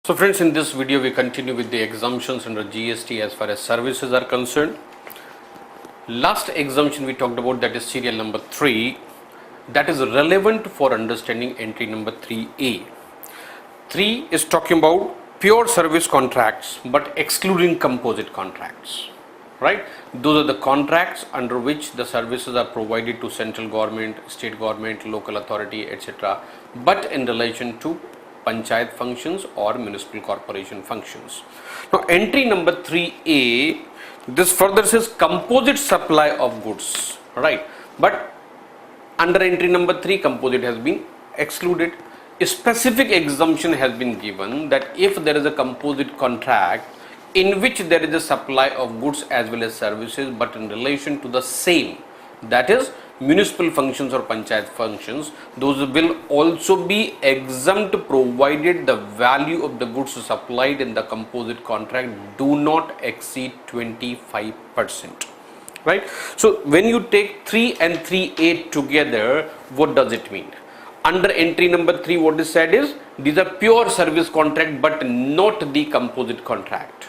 So friends, in this video we continue with the exemptions under GST as far as services are concerned. Last exemption we talked about, that is serial number 3, that is relevant for understanding entry number 3A. 3 is talking about pure service contracts but excluding composite contracts, right? Those are the contracts under which the services are provided to central government, state government, local authority, etc., but in relation to panchayat functions or municipal corporation functions. Now entry number 3A, this further says composite supply of goods, right? But under entry number 3, composite has been excluded. A specific exemption has been given that if there is a composite contract in which there is a supply of goods as well as services but in relation to the same, that is municipal functions or panchayat functions, those will also be exempt provided the value of the goods supplied in the composite contract do not exceed 25%, right? So when you take 3 and 3A together, what does it mean? Under entry number 3, what is said is these are pure service contract but not the composite contract.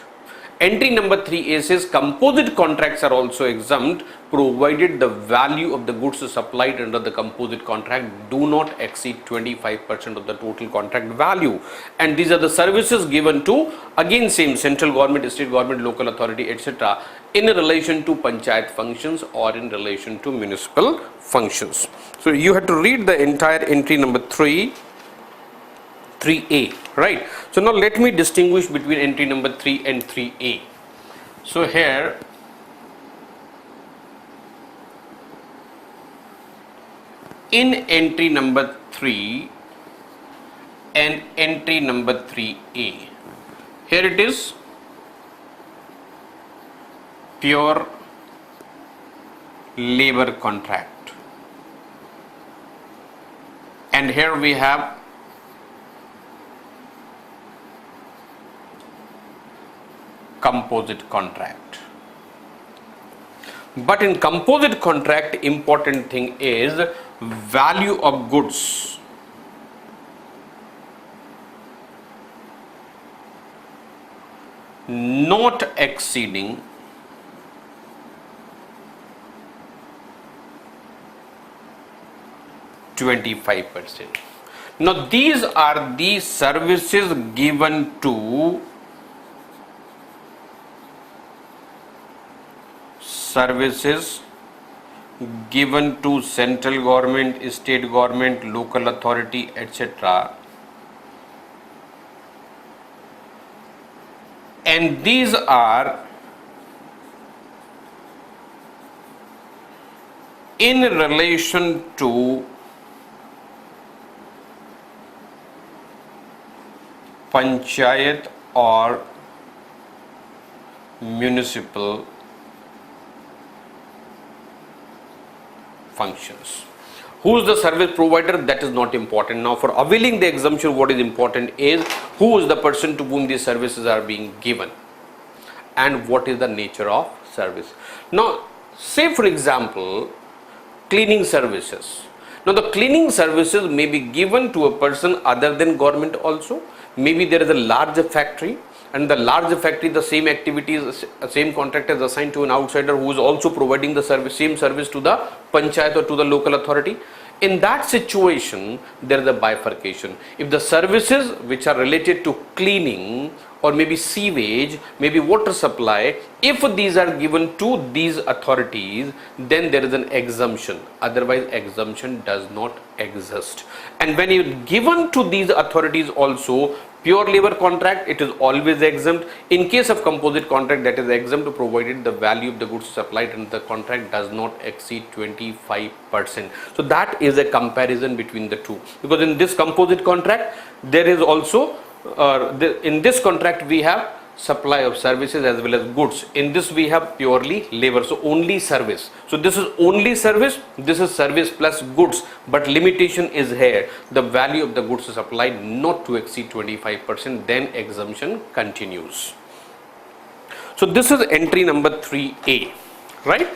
Entry number 3A says composite contracts are also exempt provided the value of the goods supplied under the composite contract do not exceed 25% of the total contract value, and these are the services given to, again same, central government, state government, local authority, etc., in relation to panchayat functions or in relation to municipal functions. So you have to read the entire entry number 3A, right? So now let me distinguish between entry number 3 and 3A. So here in entry number 3 and entry number 3A, here it is pure labor contract, and here we have composite contract. But in composite contract, important thing is value of goods not exceeding 25%. Now these are the services given to central government, state government, local authority, etc., and these are in relation to panchayat or municipal functions. Who is the service provider? That is not important. Now for availing the exemption, what is important is who is the person to whom these services are being given and what is the nature of service. Now say for example cleaning services. Now the cleaning services may be given to a person other than government also. Maybe there is a large factory, and the large factory, the same activities, same contract is assigned to an outsider who is also providing the service, same service to the panchayat or to the local authority. In that situation, there is a bifurcation. If the services which are related to cleaning or maybe sewage, maybe water supply, if these are given to these authorities, then there is an exemption. Otherwise, exemption does not exist. And when it is given to these authorities also, pure labor contract, it is always exempt. In case of composite contract, that is exempt provided the value of the goods supplied in the contract does not exceed 25%. So that is a comparison between the two, because in this composite contract there is also in this contract we have supply of services as well as goods. In this we have purely labor, so only service. So this is only service, this is service plus goods, but limitation is here, the value of the goods supplied not to exceed 25%, then exemption continues. So this is entry number 3A, right?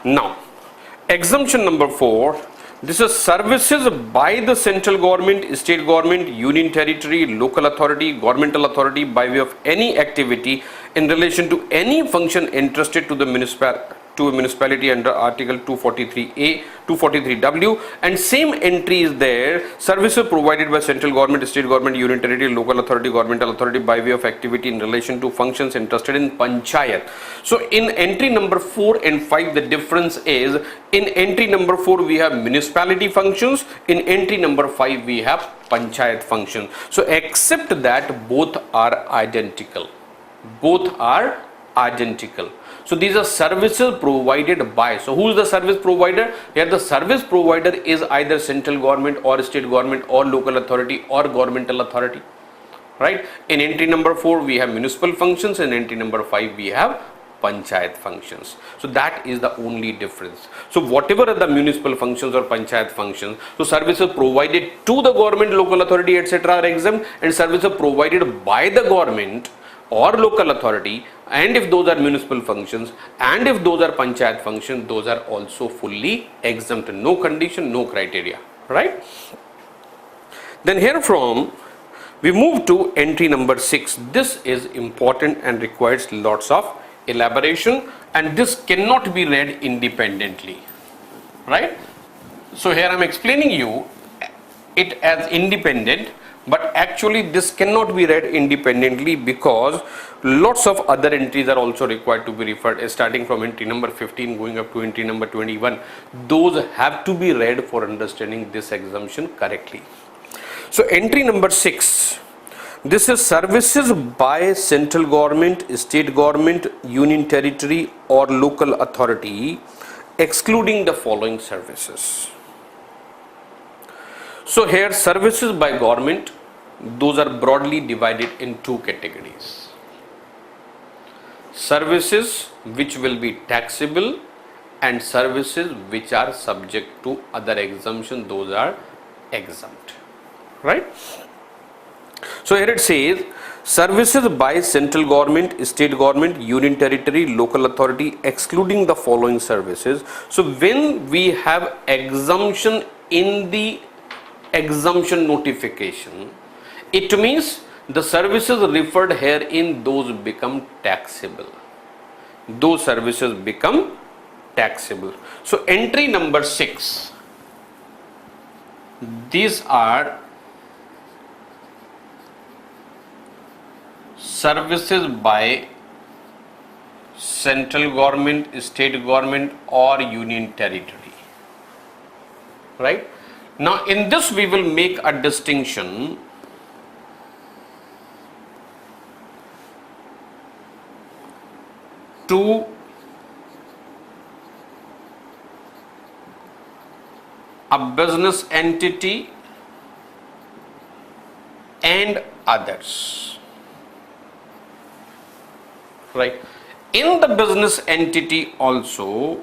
Now exemption number 4, This is services by the central government, state government, union territory, local authority, governmental authority by way of any activity in relation to any function entrusted to the municipality under Article 243A, 243W, and same entry is there. Services provided by central government, state government, union territory, local authority, governmental authority by way of activity in relation to functions entrusted in panchayat. So in entry number 4 and 5, the difference is in entry number 4 we have municipality functions, in entry number 5 we have panchayat functions. So except that both are identical. Both are identical. So these are services provided by. So who is the service provider? Here the service provider is either central government or state government or local authority or governmental authority. Right? In entry number 4 we have municipal functions, in entry number 5 we have panchayat functions. So that is the only difference. So whatever are the municipal functions or panchayat functions, so services provided to the government, local authority, etc. are exempt, and services provided by the government or local authority, and if those are municipal functions and if those are panchayat functions, those are also fully exempt. No condition, no criteria. Right? Then here from we move to entry number 6. This is important and requires lots of elaboration, and this cannot be read independently. Right? So here I am explaining you it as independent, but actually this cannot be read independently because lots of other entries are also required to be referred, starting from entry number 15 going up to entry number 21. Those have to be read for understanding this exemption correctly. So entry number 6, this is services by central government, state government, union territory or local authority, excluding the following services. So here services by government, those are broadly divided in two categories. Services which will be taxable and services which are subject to other exemption, those are exempt. Right? So here it says services by central government, state government, union territory, local authority, excluding the following services. So when we have exemption in the exemption notification, it means the services referred herein, those become taxable. Those services become taxable. So entry number 6, these are services by central government, state government or union territory. Right? Now in this we will make a distinction to a business entity and others. Right? In the business entity also,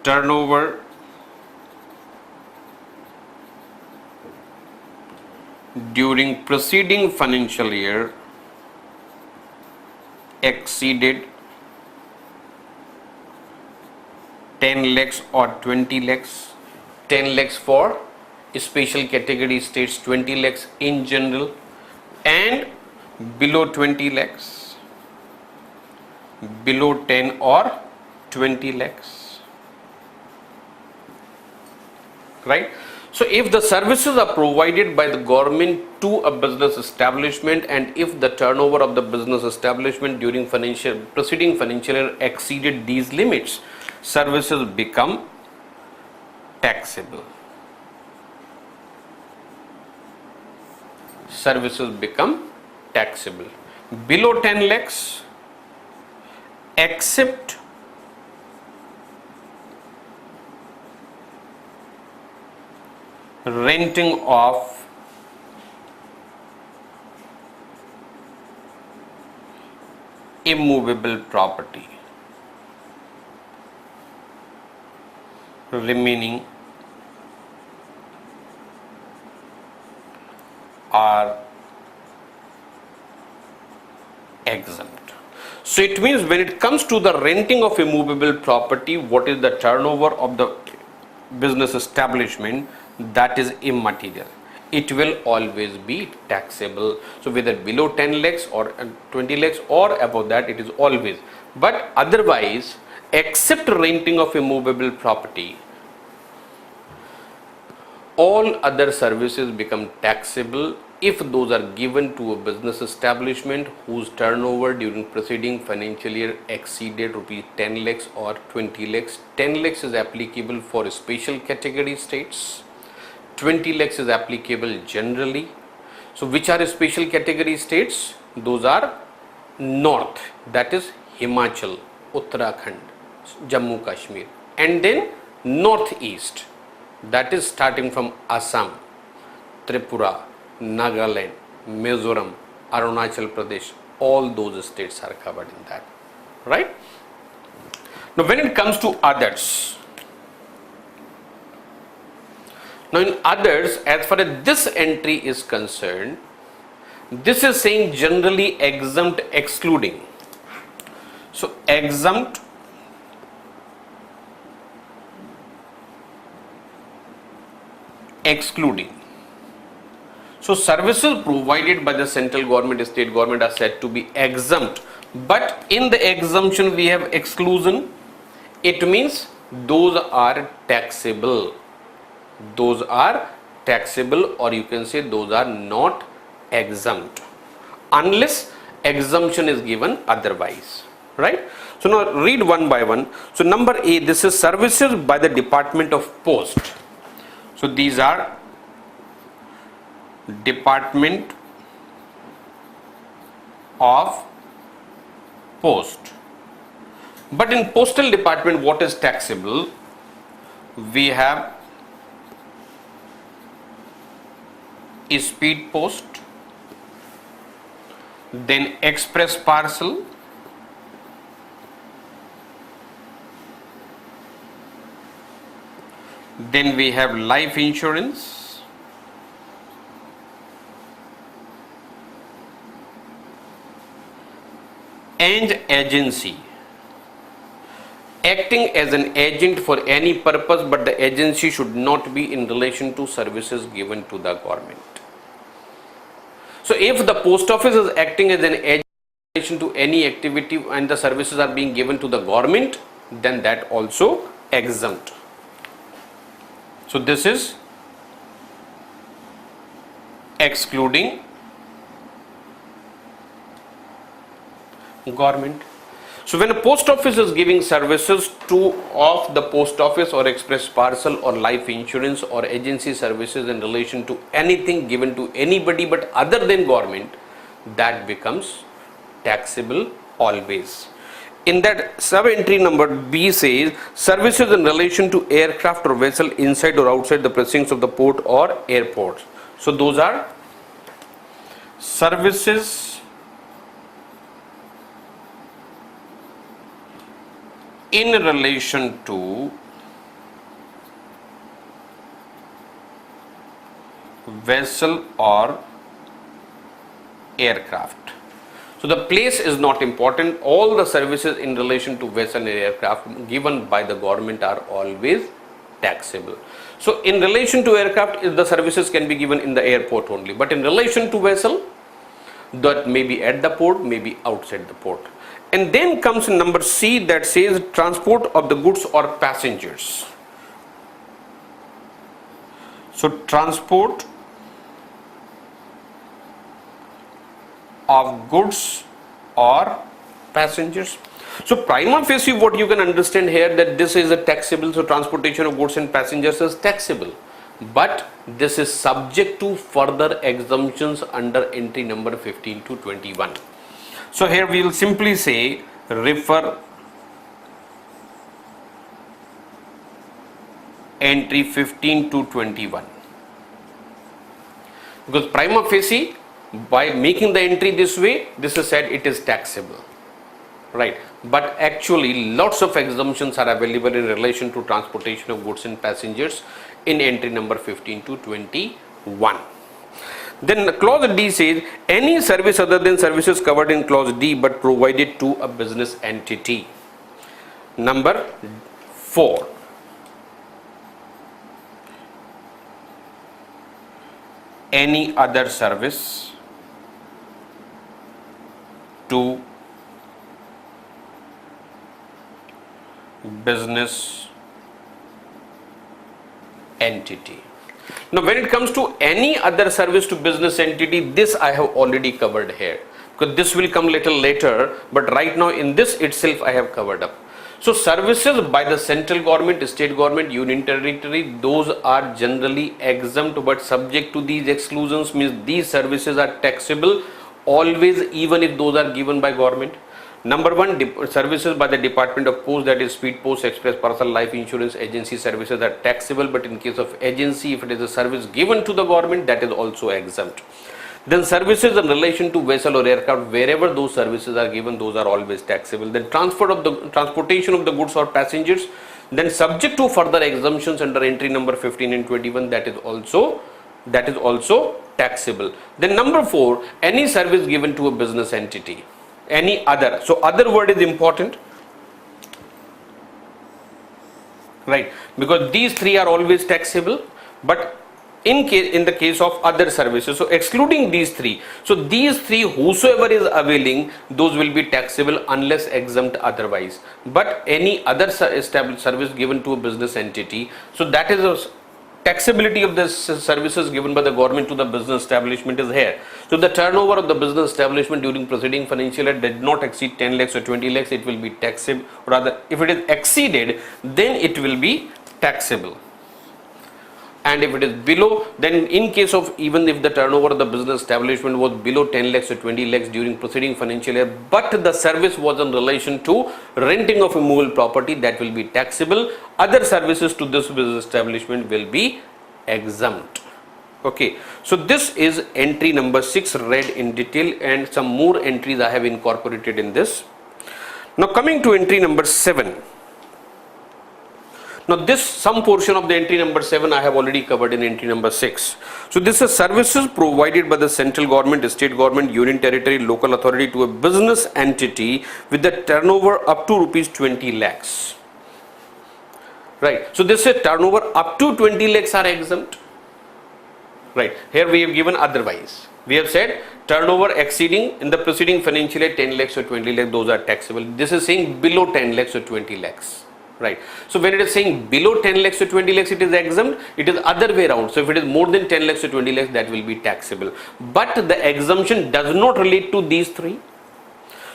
turnover during preceding financial year exceeded 10 lakhs or 20 lakhs. 10 lakhs for special category states, 20 lakhs in general, and below 20 lakhs, below 10 or 20 lakhs. Right? So if the services are provided by the government to a business establishment, and if the turnover of the business establishment during preceding financial year exceeded these limits, services become taxable. Services become taxable. Below 10 lakhs, except renting of immovable property, remaining are exempt. So it means when it comes to the renting of a movable property, what is the turnover of the business establishment, that is immaterial. It will always be taxable. So whether below 10 lakhs or 20 lakhs or above that, it is always. But otherwise, except renting of a movable property, all other services become taxable if those are given to a business establishment whose turnover during preceding financial year exceeded rupees 10 lakhs or 20 lakhs. 10 lakhs is applicable for special category states. 20 lakhs is applicable generally. So which are special category states? Those are north, that is Himachal, Uttarakhand, Jammu Kashmir, and then northeast, that is starting from Assam, Tripura, Nagaland, Mizoram, Arunachal Pradesh, all those states are covered in that, right? Now when it comes to others, now in others, as far as this entry is concerned, this is saying generally exempt excluding. So exempt excluding. So services provided by the central government, state government are said to be exempt, but in the exemption we have exclusion. It means those are taxable. Those are taxable, or you can say those are not exempt unless exemption is given otherwise, right? So now read one by one. So number A, this is services by the Department of Post. So these are Department of Post. But in postal department, what is taxable? We have speed post, then express parcel, then we have life insurance, and agency, acting as an agent for any purpose, but the agency should not be in relation to services given to the government. So if the post office is acting as an agent in relation to any activity and the services are being given to the government, then that also exempt. So this is excluding government. So when a post office is giving services to of the post office or express parcel or life insurance or agency services in relation to anything given to anybody but other than government, that becomes taxable always. In that sub entry number B says services in relation to aircraft or vessel inside or outside the precincts of the port or airports. So those are services in relation to vessel or aircraft. So the place is not important. All the services in relation to vessel and aircraft given by the government are always taxable. So in relation to aircraft, the services can be given in the airport only, but in relation to vessel, that may be at the port, may be outside the port. And then comes number C, that says transport of the goods or passengers. So transport of goods or passengers. So prima facie what you can understand here, that this is a taxable, so transportation of goods and passengers is taxable, but this is subject to further exemptions under entry number 15 to 21. So here we will simply say refer entry 15 to 21, because prima facie by making the entry this way, this is said it is taxable, right? But actually lots of exemptions are available in relation to transportation of goods and passengers in entry number 15 to 21. Then clause D says any service other than services covered in clause D but provided to a business entity. Number 4. Any other service to business entity. Now when it comes to any other service to business entity, this I have already covered here, because this will come little later, but right now in this itself I have covered up. So services by the central government, state government, union territory, those are generally exempt, but subject to these exclusions, means these services are taxable always, even if those are given by government. Number 1, services by the Department of Post, that is speed post, express, parcel, life insurance, agency services are taxable, but in case of agency, if it is a service given to the government, that is also exempt. Then services in relation to vessel or aircraft, wherever those services are given, those are always taxable. Then transportation of the goods or passengers, then subject to further exemptions under entry number 15 and 21, that is also taxable. Then number 4, any service given to a business entity. Any other, so other word is important, right, because these 3 are always taxable, but in the case of other services, so excluding these 3, so these 3 whosoever is availing, those will be taxable unless exempt otherwise. But any other established service given to a business entity, so that is a taxability of the services given by the government to the business establishment is here. So the turnover of the business establishment during preceding financial year did not exceed 10 lakhs or 20 lakhs, it will be taxable. Rather, if it is exceeded, then it will be taxable. And if it is below, then in case of even if the turnover of the business establishment was below 10 lakhs or 20 lakhs during preceding financial year, but the service was in relation to renting of immovable property, that will be taxable. Other services to this business establishment will be exempt. Okay, so this is entry number 6 read in detail, and some more entries I have incorporated in this. Now coming to entry number 7. Now this, some portion of the entry number 7 I have already covered in entry number 6. So this is services provided by the central government, state government, union territory, local authority to a business entity with the turnover up to rupees 20 lakhs. Right. So this is turnover up to 20 lakhs are exempt. Right. Here we have given otherwise. We have said turnover exceeding in the preceding financial year 10 lakhs or 20 lakhs, those are taxable. This is saying below 10 lakhs or 20 lakhs. Right. So when it is saying below 10 lakhs to 20 lakhs, it is exempt. It is other way around. So if it is more than 10 lakhs to 20 lakhs, that will be taxable. But the exemption does not relate to these 3.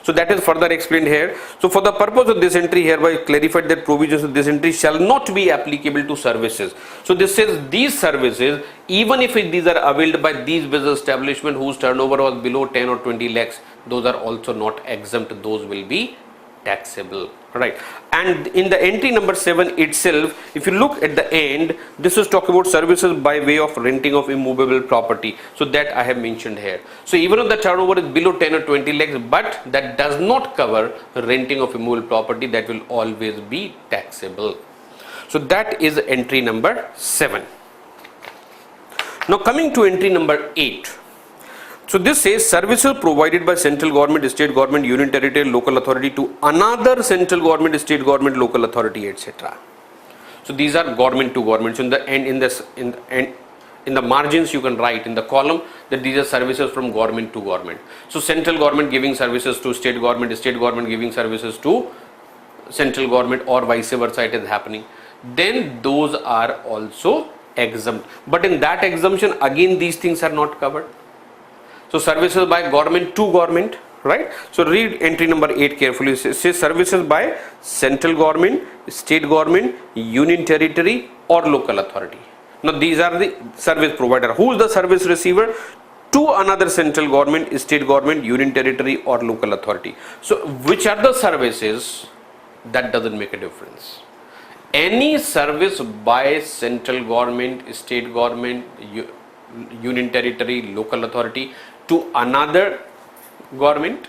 So that is further explained here. So for the purpose of this entry, hereby clarified that provisions of this entry shall not be applicable to services. So this says these services, even if these are availed by these business establishment whose turnover was below 10 or 20 lakhs, those are also not exempt. Those will be taxable. Right. And in the entry number 7 itself, if you look at the end, this is talking about services by way of renting of immovable property. So that I have mentioned here. So even if the turnover is below 10 or 20 lakhs, but that does not cover renting of immovable property, that will always be taxable. So that is entry number 7. Now coming to entry number 8. So this says services provided by central government, state government, union territory, local authority to another central government, state government, local authority, etc. So these are government to government. So in the end, in the margins you can write in the column that these are services from government to government. So central government giving services to state government giving services to central government, or vice versa, it is happening. Then those are also exempt. But in that exemption, again these things are not covered. So services by government to government, right? So read entry number 8 carefully. It says services by central government, state government, union territory or local authority. Now these are the service provider. Who is the service receiver? To another central government, state government, union territory or local authority. So which are the services? That doesn't make a difference. Any service by central government, state government, union territory, local authority to another government,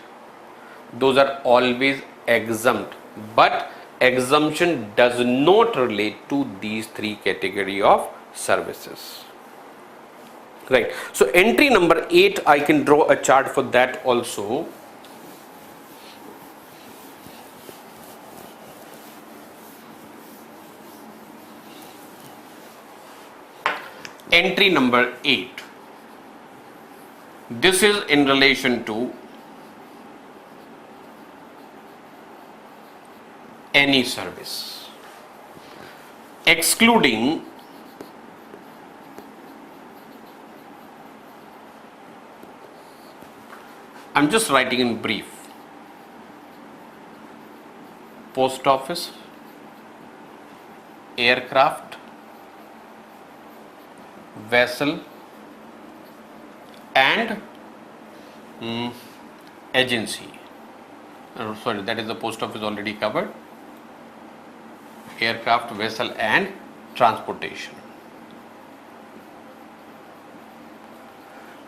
those are always exempt, but exemption does not relate to these 3 category of services. Right. So entry number 8, I can draw a chart for that also. Entry number 8. This is in relation to any service, excluding I'm just writing in brief. Post office, aircraft, vessel, and agency. Sorry, that is the post office already covered. Aircraft, vessel, and transportation.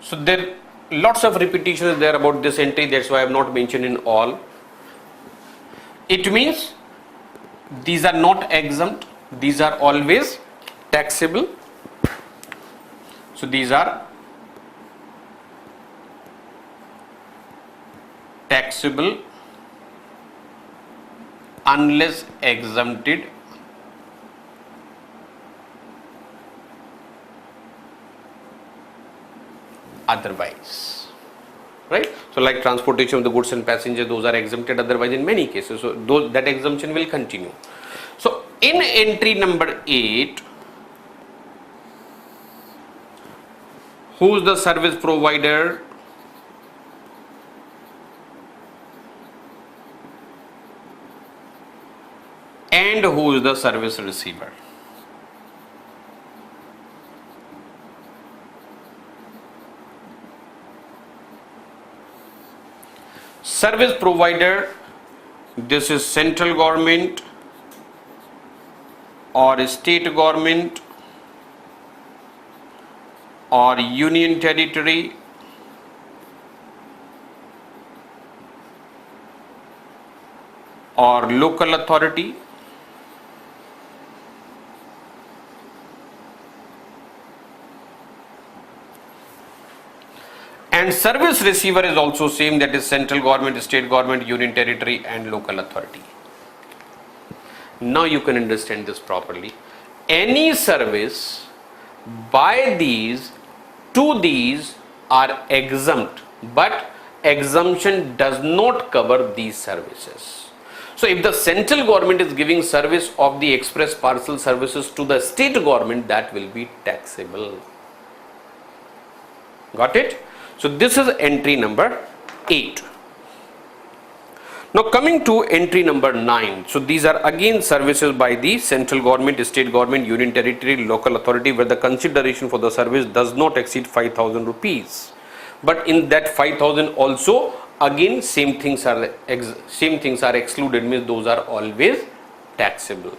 So there lots of repetition is there about this entry, that's why I have not mentioned in all. It means these are not exempt, these are always taxable. So these are taxable unless exempted otherwise, right? So like transportation of the goods and passengers, those are exempted otherwise in many cases, so that exemption will continue. So in entry number 8, who is the service provider? And who is the service receiver? Service provider, this is central government or state government or union territory or local authority. And service receiver is also same, that is central government, state government, union territory, and local authority. Now you can understand this properly. Any service by these to these are exempt, but exemption does not cover these services. So if the central government is giving service of the express parcel services to the state government, that will be taxable. Got it? So this is entry number 8. Now coming to entry number 9. So these are again services by the central government, state government, union territory, local authority, where the consideration for the service does not exceed 5,000 rupees. But in that 5,000 also, again same things are excluded, means those are always taxable.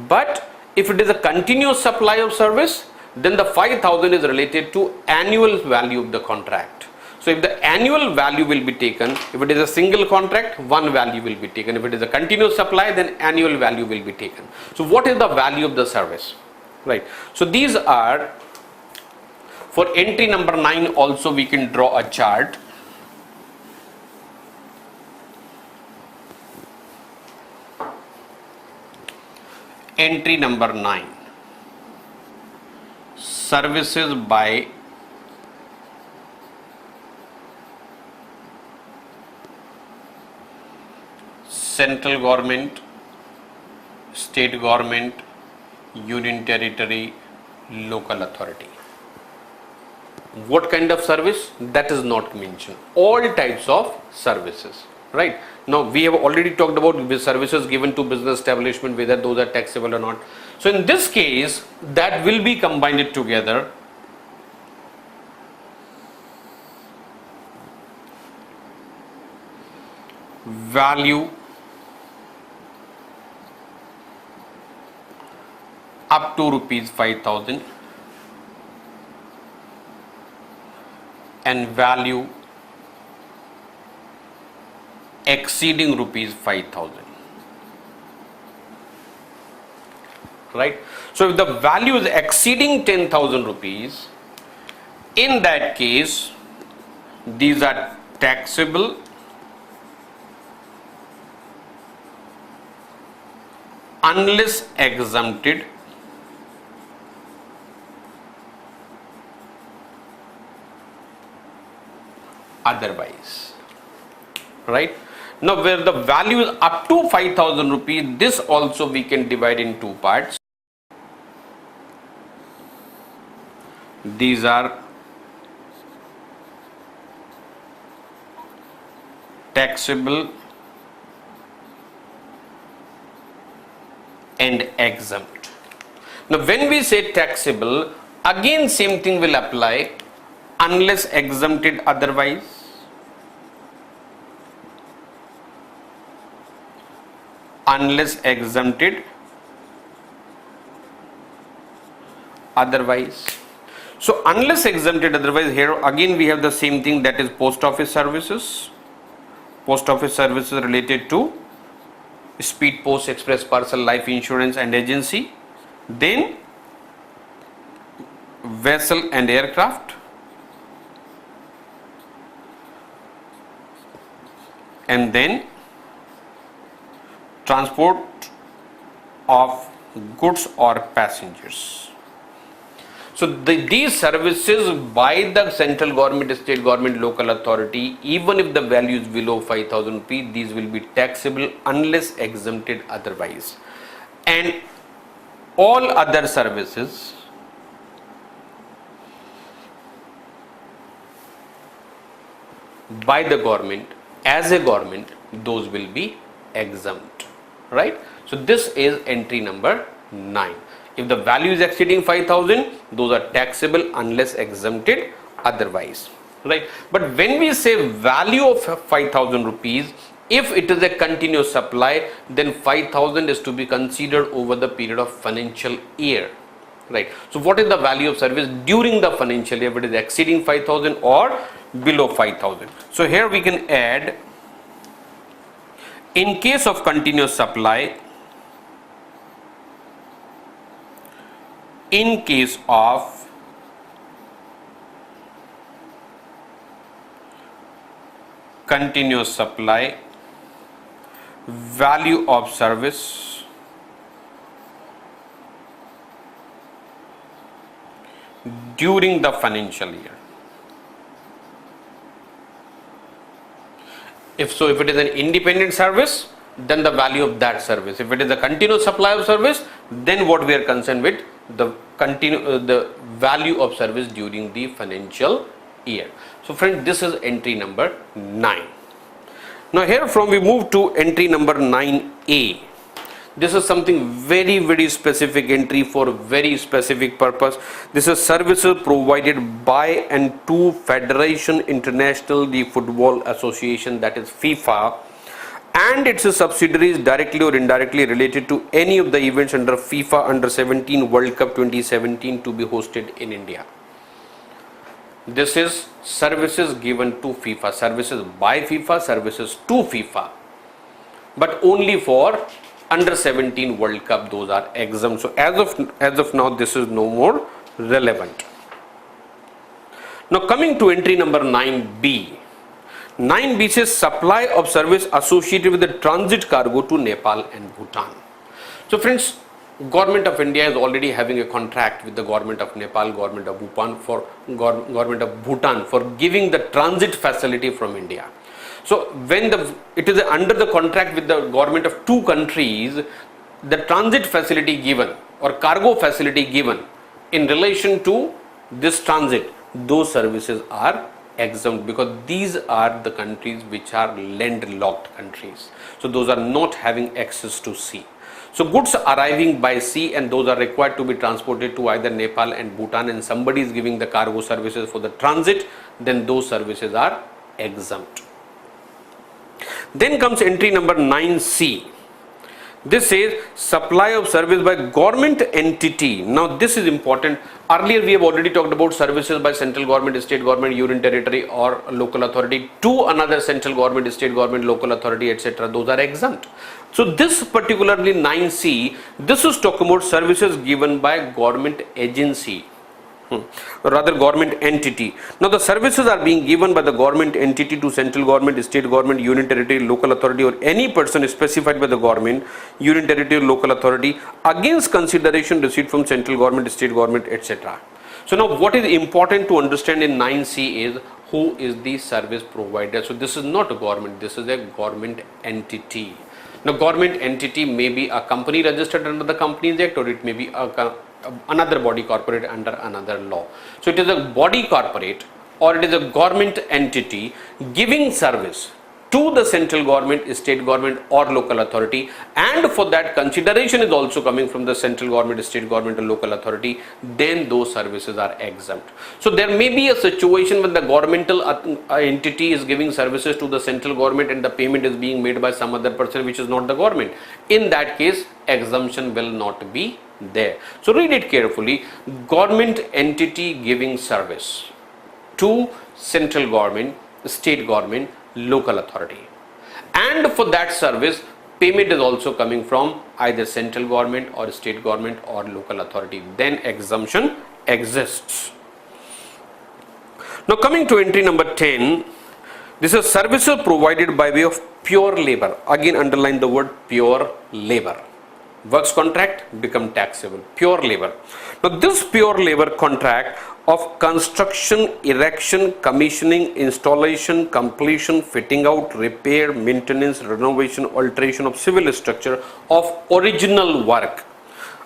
But if it is a continuous supply of service, then the 5,000 is related to annual value of the contract. So if the annual value will be taken, if it is a single contract, one value will be taken. If it is a continuous supply, then annual value will be taken. So what is the value of the service? Right. So these are, for entry number 9 also we can draw a chart. Entry number 9. Services by central government, state government, union territory, local authority. What kind of service? That is not mentioned. All types of services, right? Now we have already talked about the services given to business establishment, whether those are taxable or not. So in this case, that will be combined together. Value up to rupees 5,000 and value exceeding rupees 5,000. Right? So if the value is exceeding 10,000 rupees, In that case, these are taxable unless exempted otherwise, right? Now where the value is up to 5,000 rupees, this also we can divide in two parts. These are taxable and exempt. Now when we say taxable, again same thing will apply, unless exempted otherwise. Unless exempted otherwise. So unless exempted otherwise, here again we have the same thing, that is post office services. Post office services related to speed post, express parcel, life insurance and agency. Then vessel and aircraft. And then transport of goods or passengers. So these services by the central government, state government, local authority, even if the value is below 5,000 rupees, these will be taxable unless exempted otherwise. And all other services by the government, as a government, those will be exempt, right? So this is entry number 9. If the value is exceeding 5,000, those are taxable unless exempted otherwise, right? But when we say value of 5,000 rupees, if it is a continuous supply, then 5,000 is to be considered over the period of financial year, right? So what is the value of service during the financial year, if it is exceeding 5,000 or below 5,000? So here we can add, in case of continuous supply, in case of continuous supply, value of service during the financial year. If it is an independent service, then the value of that service. If it is a continuous supply of service, then what we are concerned with, the value of service during the financial year. So friends, this is entry number 9. Now here from we move to entry number 9A. This is something very specific entry for very specific purpose. This is services provided by and to Federation International the Football Association, that is FIFA, and its subsidiaries directly or indirectly related to any of the events under FIFA Under 17 World Cup 2017 to be hosted in India. This is services given to FIFA, services by FIFA, services to FIFA, but only for Under 17 World Cup, those are exempt. So as of now, this is no more relevant. Now coming to entry number 9B. 9B says supply of service associated with the transit cargo to Nepal and Bhutan. So friends, Government of India is already having a contract with the Government of Nepal, Government of Government of Bhutan for giving the transit facility from India. So when it is under the contract with the government of two countries, the transit facility given or cargo facility given in relation to this transit, those services are exempt, because these are the countries which are landlocked countries. So those are not having access to sea. So goods arriving by sea and those are required to be transported to either Nepal and Bhutan, and somebody is giving the cargo services for the transit, then those services are exempt. Then comes entry number 9C. This says supply of service by government entity. Now this is important. Earlier we have already talked about services by central government, state government, union territory or local authority to another central government, state government, local authority, etc. Those are exempt. So this particularly 9C, this is talking about services given by government agency, rather government entity. Now the services are being given by the government entity to central government, state government, union territory, local authority, or any person specified by the government, union territory, local authority against consideration received from central government, state government, etc. So now what is important to understand in 9C is who is the service provider. So this is not a government, this is a government entity. Now government entity may be a company registered under the Companies Act, or it may be another body corporate under another law. So it is a body corporate or it is a government entity giving service to the central government, state government or local authority, and for that consideration is also coming from the central government, state government or local authority, then those services are exempt. So there may be a situation when the governmental entity is giving services to the central government and the payment is being made by some other person which is not the government. In that case, exemption will not be there. So read it carefully. Government entity giving service to central government, state government, local authority, and for that service payment is also coming from either central government or state government or local authority, then exemption exists. Now coming to entry number 10, this is services provided by way of pure labor. Again underline the word pure labor. Works contract become taxable. Pure labor. Now this pure labor contract of construction, erection, commissioning, installation, completion, fitting out, repair, maintenance, renovation, alteration of civil structure of original work.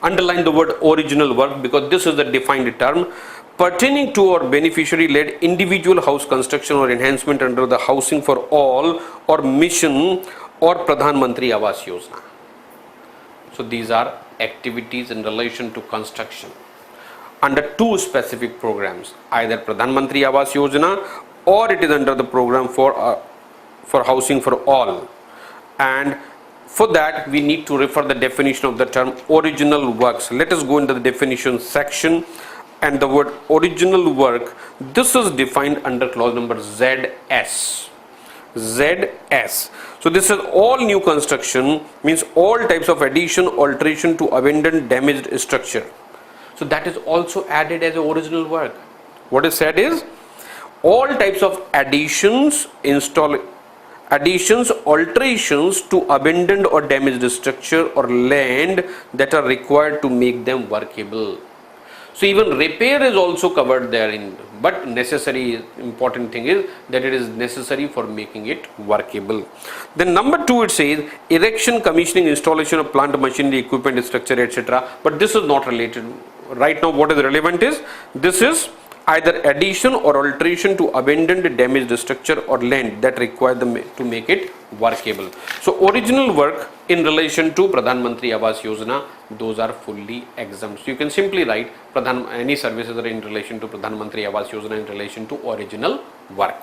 Underline the word original work because this is the defined term pertaining to or beneficiary led individual house construction or enhancement under the Housing for All or Mission or Pradhan Mantri Awas Yojana. So these are activities in relation to construction under two specific programs, either Pradhan Mantri Awas Yojana or it is under the program for Housing for All. And for that we need to refer the definition of the term original works. Let us go into the definition section, and the word original work, this is defined under clause number ZS. ZS. So this is all new construction, means all types of addition, alteration to abandoned, damaged structure. So that is also added as original work. What is said is all types of additions, alterations to abandoned or damaged structure or land that are required to make them workable. So even repair is also covered therein, but necessary important thing is that it is necessary for making it workable. Then number 2 it says erection, commissioning, installation of plant, machinery, equipment, structure, etc. But this is not related. Right now what is relevant is this is either addition or alteration to abandoned, damaged structure or land that require them to make it workable. So original work in relation to Pradhan Mantri Awas Yojana, those are fully exempt. So you can simply write any services are in relation to Pradhan Mantri Awas Yojana in relation to original work.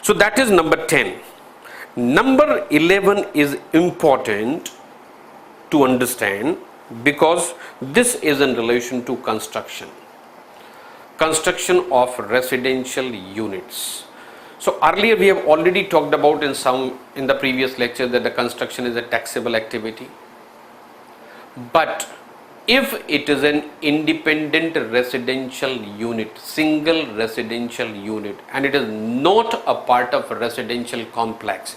So that is number 10. Number 11 is important to understand because this is in relation to construction of residential units. So earlier we have already talked about in the previous lecture that the construction is a taxable activity. But if it is an independent residential unit, single residential unit, and it is not a part of a residential complex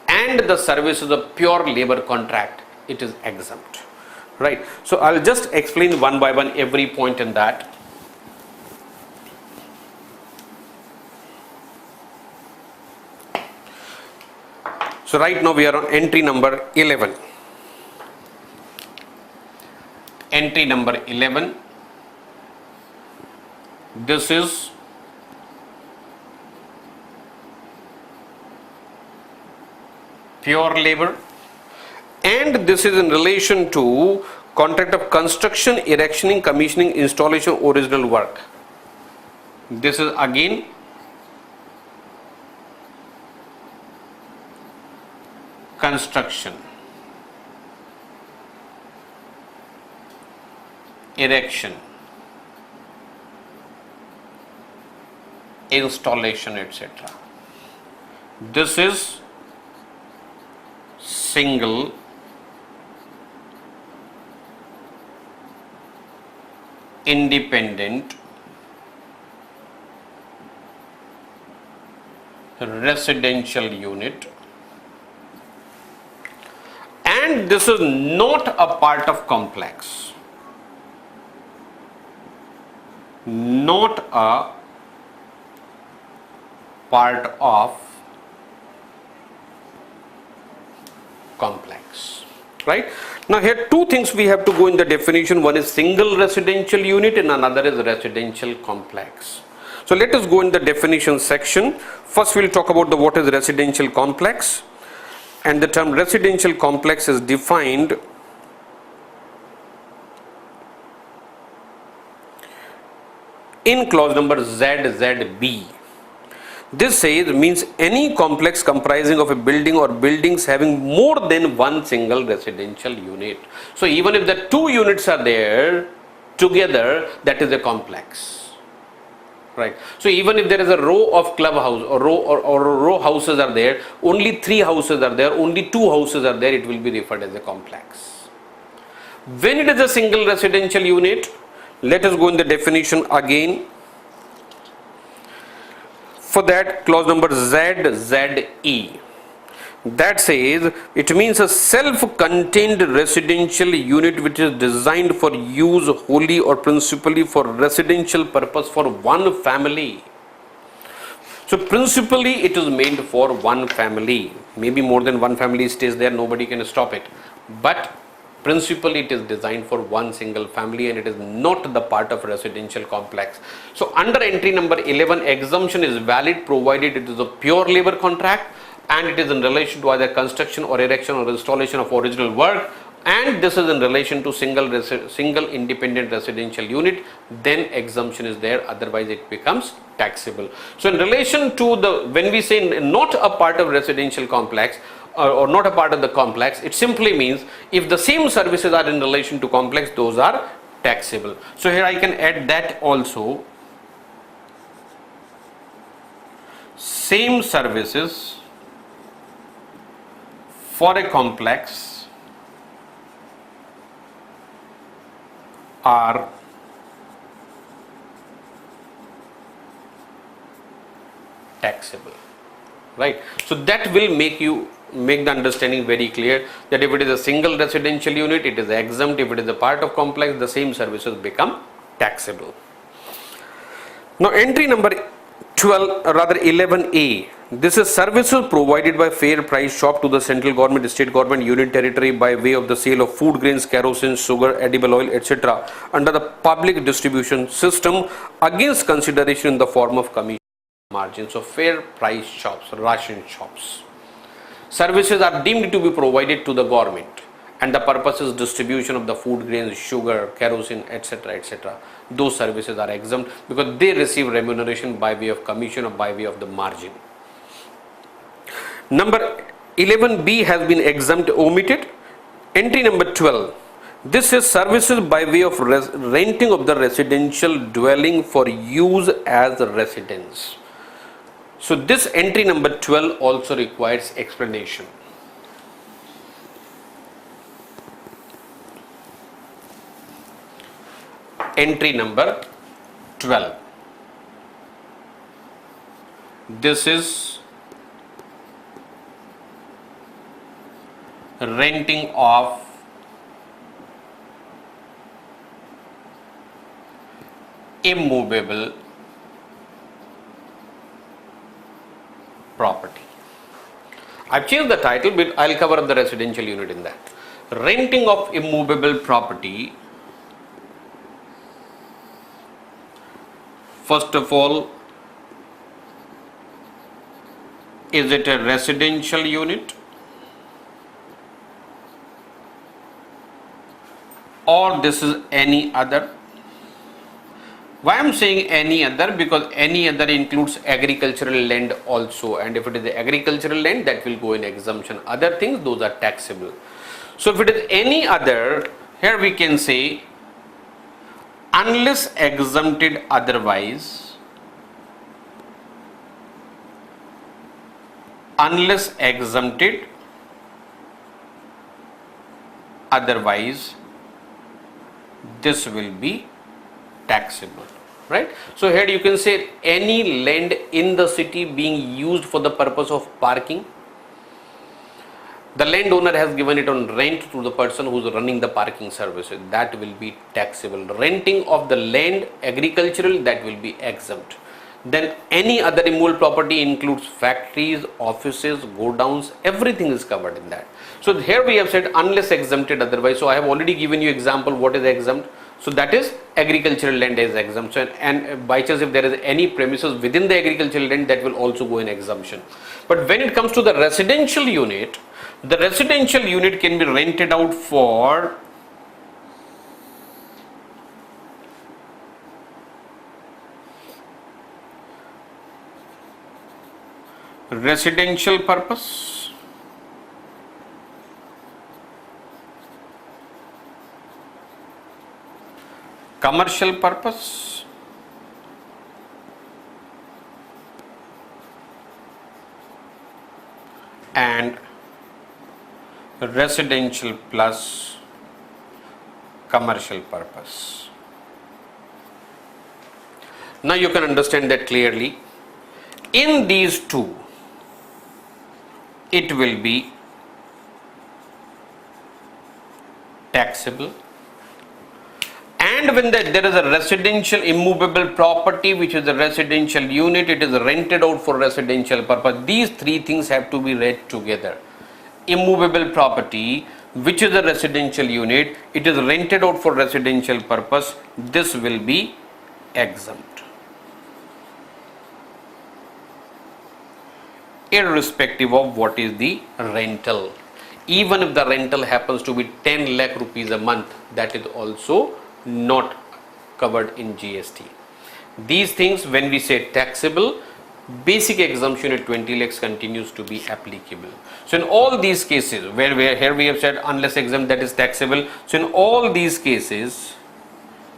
and the service is a pure labor contract, it is exempt. Right. So I'll just explain one by one every point in that. So right now we are on entry number 11. Entry number 11. This is pure labor, and this is in relation to contract of construction, erectioning, commissioning, installation, original work. This is again construction, erection, installation, etc. This is single independent residential unit, and this is not a part of complex, not a part of complex, right? Now here two things we have to go in the definition. One is single residential unit and another is residential complex. So let us go in the definition section. First we'll talk about what is residential complex, and the term residential complex is defined in clause number ZZB. This says means any complex comprising of a building or buildings having more than one single residential unit. So even if the two units are there together, that is a complex, right? So even if there is a row of clubhouse or row houses are there, only 3 houses are there, only 2 houses are there, it will be referred as a complex. When it is a single residential unit, let us go in the definition again. For that, clause number ZZE, that says it means a self-contained residential unit which is designed for use wholly or principally for residential purpose for one family. So principally it is meant for one family. Maybe more than one family stays there, nobody can stop it, but principally it is designed for one single family and it is not the part of residential complex. So under entry number 11, exemption is valid provided it is a pure labor contract and it is in relation to either construction or erection or installation of original work, and this is in relation to single independent residential unit, then exemption is there, otherwise it becomes taxable. So in relation to the, when we say not a part of residential complex or not a part of the complex, it simply means if the same services are in relation to complex, those are taxable. So here I can add that also, same services for a complex are taxable, right? So that will make the understanding very clear that if it is a single residential unit, it is exempt. If it is a part of complex, the same services become taxable. Now entry number 11A, this is services provided by fair price shop to the central government, state government, union territory by way of the sale of food grains, kerosene, sugar, edible oil, etc. under the public distribution system against consideration in the form of commission margins. So fair price shops, ration shops. Services are deemed to be provided to the government and the purpose is distribution of the food grains, sugar, kerosene, etc., etc. Those services are exempt because they receive remuneration by way of commission or by way of the margin. Number 11B has been exempt, omitted. Entry number 12. This is services by way of renting of the residential dwelling for use as a residence. So this entry number 12 also requires explanation. Entry number 12. This is renting of immovable property. I've changed the title, but I'll cover up the residential unit in that. Renting of immovable property. First of all, is it a residential unit or this is any other? Why I am saying any other? Because any other includes agricultural land also, and if it is the agricultural land, that will go in exemption. Other things, those are taxable. So if it is any other, here we can say unless exempted otherwise, unless exempted otherwise, this will be taxable, right? So here you can say any land in the city being used for the purpose of parking. The landowner has given it on rent to the person who is running the parking services. That will be taxable. Renting of the land, agricultural, that will be exempt. Then any other immovable property includes factories, offices, godowns, everything is covered in that. So here we have said unless exempted otherwise. So I have already given you example what is exempt. So that is agricultural land is exempt. So, and by chance if there is any premises within the agricultural land, that will also go in exemption. But when it comes to the residential unit, the residential unit can be rented out for residential purpose, commercial purpose, and residential plus commercial purpose. Now you can understand that clearly. In these two, it will be taxable, and when there is a residential immovable property which is a residential unit, it is rented out for residential purpose. These three things have to be read together. Immovable property which is a residential unit, it is rented out for residential purpose, this will be exempt, irrespective of what is the rental. Even if the rental happens to be 10 lakh rupees a month, that is also not covered in GST. These things, when we say taxable, basic exemption at 20 lakhs continues to be applicable. So in all these cases where here we have said unless exempt, that is taxable. So in all these cases,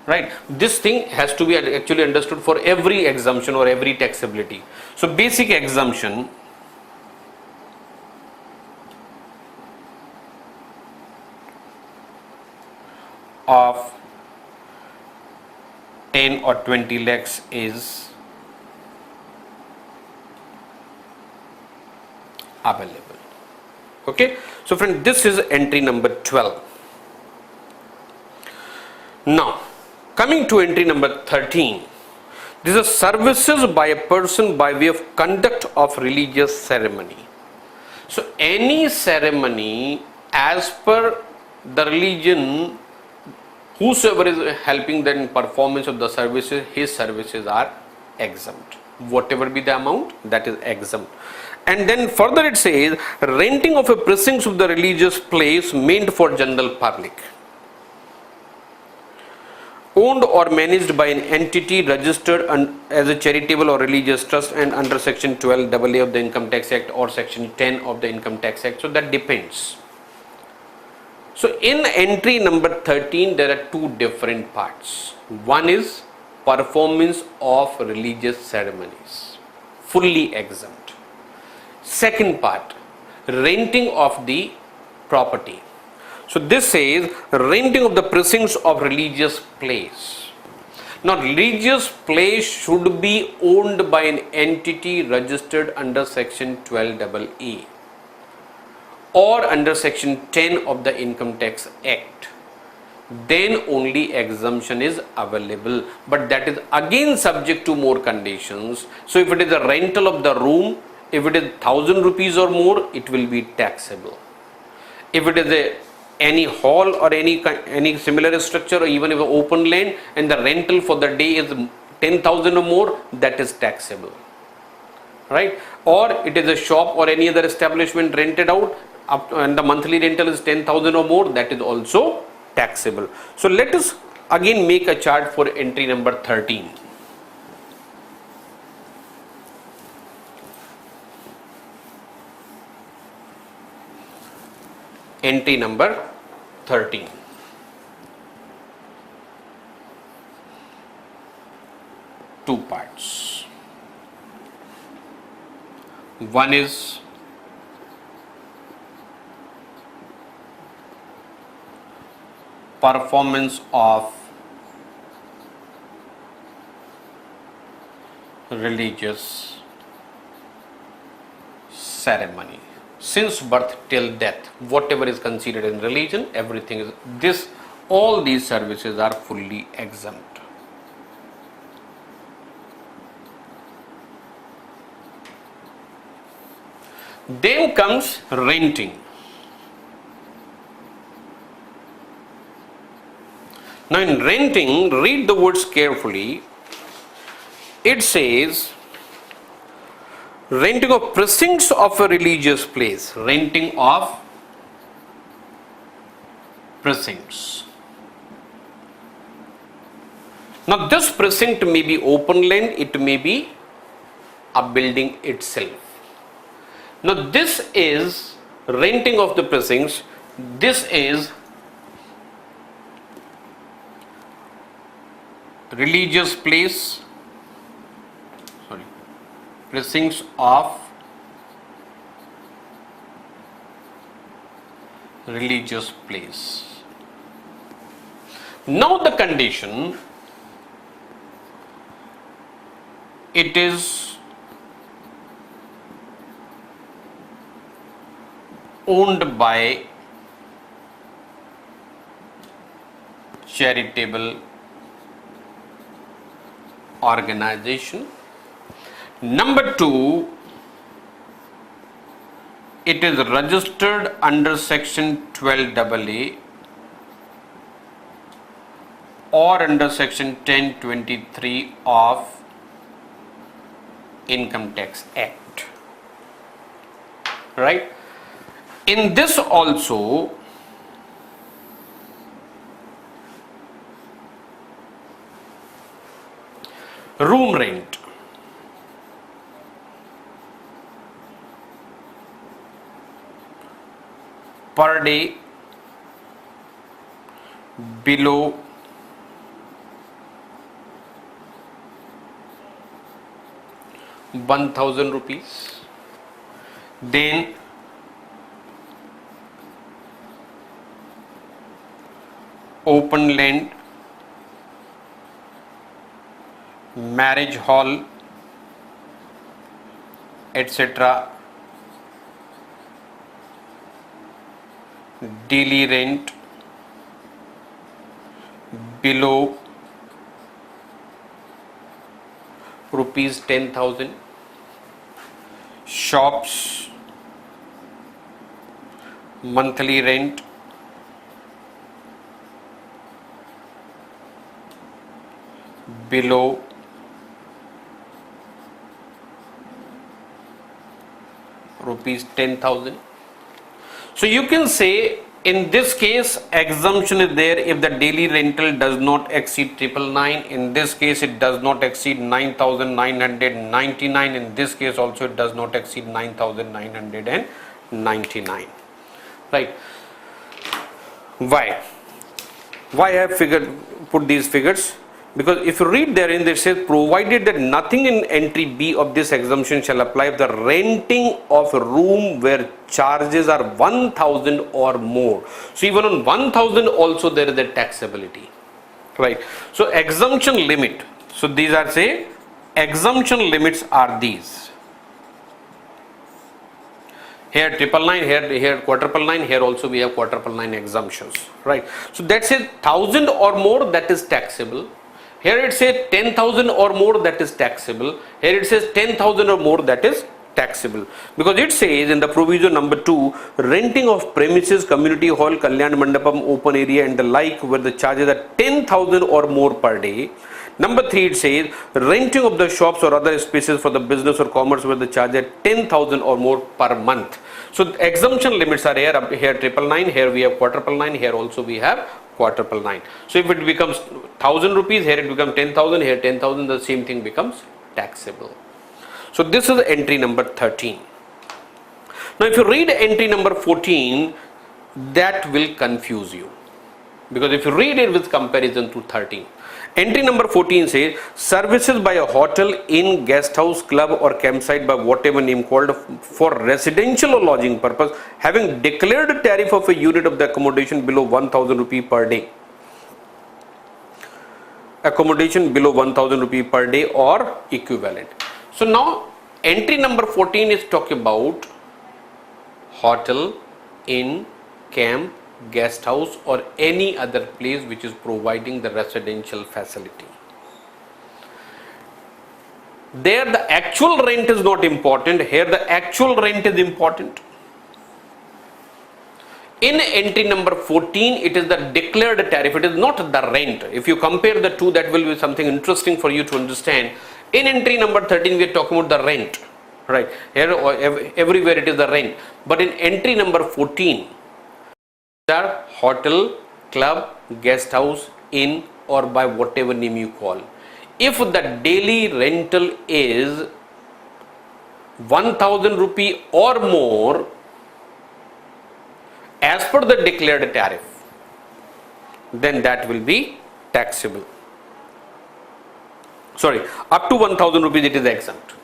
right, this thing has to be actually understood for every exemption or every taxability. So basic exemption of 10 or 20 lakhs is available. Okay, so friend, this is entry number 12. Now coming to entry number 13, these are services by a person by way of conduct of religious ceremony. So any ceremony as per the religion, whosoever is helping them in performance of the services, his services are exempt. Whatever be the amount, that is exempt. And then further it says renting of a precincts of the religious place meant for general public, owned or managed by an entity registered as a charitable or religious trust and under section 12AA of the Income Tax Act or section 10 of the Income Tax Act. So that depends. So in entry number 13, there are two different parts. One is performance of religious ceremonies, fully exempt. Second part, renting of the property. So this says renting of the precincts of religious place. Now religious place should be owned by an entity registered under section 12AA or under section 10 of the Income Tax Act. Then only exemption is available, but that is again subject to more conditions. So if it is a rental of the room, if it is 1000 rupees or more, it will be taxable. If it is any hall or any similar structure, or even if an open land and the rental for the day is 10,000 or more, that is taxable, right? Or it is a shop or any other establishment rented out and the monthly rental is 10,000 or more, that is also taxable. So let us again make a chart for entry number 13. Entry number 13. Two parts. One is performance of religious ceremony. Since birth till death, whatever is considered in religion, everything is this, all these services are fully exempt. Then comes renting. Now in renting, read the words carefully. It says renting of precincts of a religious place. Renting of precincts. Now this precinct may be open land, it may be a building itself. Now this is renting of the precincts. This is religious place, precincts of religious place. Now the condition, it is owned by charitable organization. Number 2, it is registered under section 12AA or under section 1023 of Income Tax Act. Right? In this also, room rent, per day below 1,000 rupees. Then open land, marriage hall, etc. Daily rent below rupees 10,000. Shops, monthly rent below rupees 10,000. So you can say in this case exemption is there if the daily rental does not exceed 999. In this case it does not exceed 9,999. In this case also it does not exceed 9,999. Right? Why I have put these figures? Because if you read therein, it says provided that nothing in entry B of this exemption shall apply if the renting of a room where charges are 1,000 or more. So even on 1,000 also there is a taxability. Right. So exemption limit. So these are, say, exemption limits are these. Here 999, here quadruple nine, here also we have quadruple nine exemptions. Right. So that says 1,000 or more, that is taxable. Here it says 10,000 or more, that is taxable. Here it says 10,000 or more, that is taxable. Because it says in the provision number 2, renting of premises, community hall, Kalyan Mandapam, open area and the like where the charges are 10,000 or more per day. Number 3, it says renting of the shops or other spaces for the business or commerce where the charge are 10,000 or more per month. So exemption limits are here 999, here we have quadruple nine, here also we have quadruple nine. So if it becomes 1,000 rupees, here it becomes 10,000, here 10,000, the same thing becomes taxable. So this is entry number 13. Now if you read entry number 14, that will confuse you, because if you read it with comparison to 13. Entry number 14 says services by a hotel, inn, guest house, club or campsite by whatever name called for residential or lodging purpose having declared tariff of a unit of the accommodation below 1,000 rupee per day. accommodation below 1000 rupee per day or equivalent. So now entry number 14 is talking about hotel, inn, camp, guest house or any other place which is providing the residential facility. There the actual rent is not important, here the actual rent is important. In entry number 14, it is the declared tariff, it is not the rent. If you compare the two, that will be something interesting for you to understand. In entry number 13, we are talking about the rent, right? Here, everywhere it is the rent. But in entry number 14, the hotel, club, guest house, inn, or by whatever name you call. If the daily rental is 1000 rupee or more, as per the declared tariff, then that will be taxable. Sorry, up to 1000 rupees it is exempt.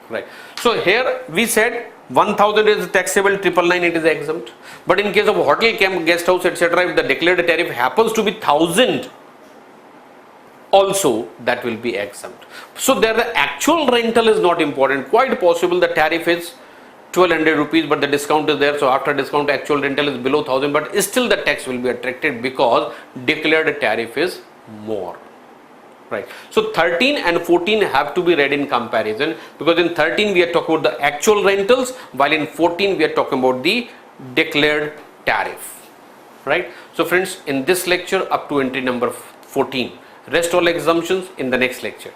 Right. So here we said 1000 is taxable, 999 it is exempt. But in case of hotel, camp, guest house, etc., if the declared tariff happens to be 1000, also that will be exempt. So there the actual rental is not important. Quite possible the tariff is 1200 rupees, but the discount is there, so after discount actual rental is below 1000, but still the tax will be attracted because declared tariff is more, right? So 13 and 14 have to be read in comparison, because in 13 we are talking about the actual rentals, while in 14 we are talking about the declared tariff, right? So friends, in this lecture up to entry number 14, rest all exemptions in the next lecture.